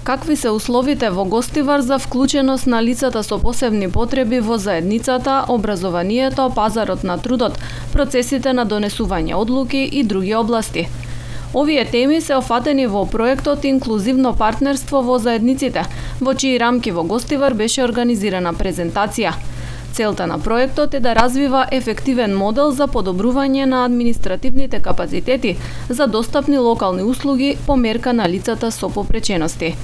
Какви се условите во Гостивар за вклученост на лицата со посебни потреби во заедницата, образованието, пазарот на трудот, процесите на донесување одлуки и други области? Овие теми се офатени во проектот Инклузивно партнерство во заедниците, во чии рамки во Гостивар беше организирана презентација. Целта на проектот е да развива ефективен модел за подобрување на административните капацитети за достапни локални услуги по мерка на лицата со попречености.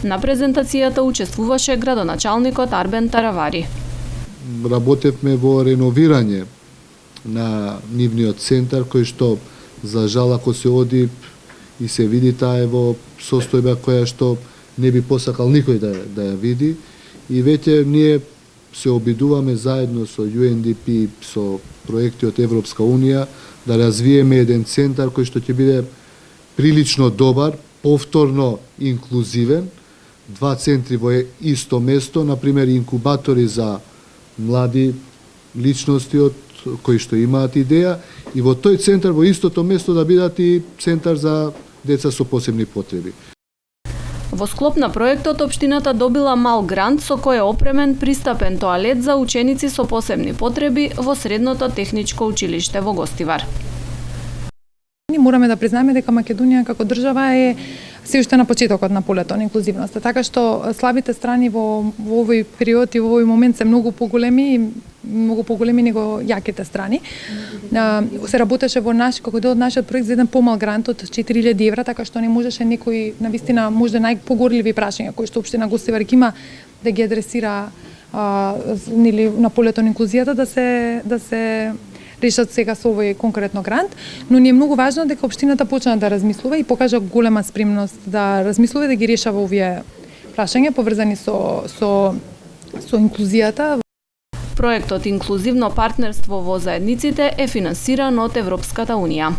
На презентацијата учествуваше градоначалникот Арбен Таравари. Работевме во реновирање на нивниот центар, кој што за жал ако се оди и се види таа е во состојба која што не би посакал никој да ја види, и веќе ние се обидуваме заедно со UNDP, со проекти од Европска Унија, да развиеме еден центар кој што ќе биде прилично добар, повторно инклузивен, 2 центри во исто место, например инкубатори за млади личности кои што имаат идеја, и во тој центар во истото место да бидат и центар за деца со посебни потреби. Во склоп на проектот, општината добила мал грант со кој е опремен пристапен тоалет за ученици со посебни потреби во Средното техничко училиште во Гостивар. Ние мораме да признаеме дека Македонија како држава е се уште на почетокот на полето на инклузивноста, така што слабите страни во овој период и во овој момент се многу поголеми него јаките страни. Се работеше во како дел од нашиот проект за еден помал грант од 4000 евра, така што не можеше некои навистина можда најпогорливи прашања кои што општина Гостивар има да ги адресира на полето на инклузијата да се решат сега со овој конкретно грант, но ни е многу важно дека општината почна да размислува и покажа голема спремност да размислува и да ги решава овие прашања поврзани со инклузијата. Проектот Инклузивно партнерство во заедниците е финансиран од Европската Унија.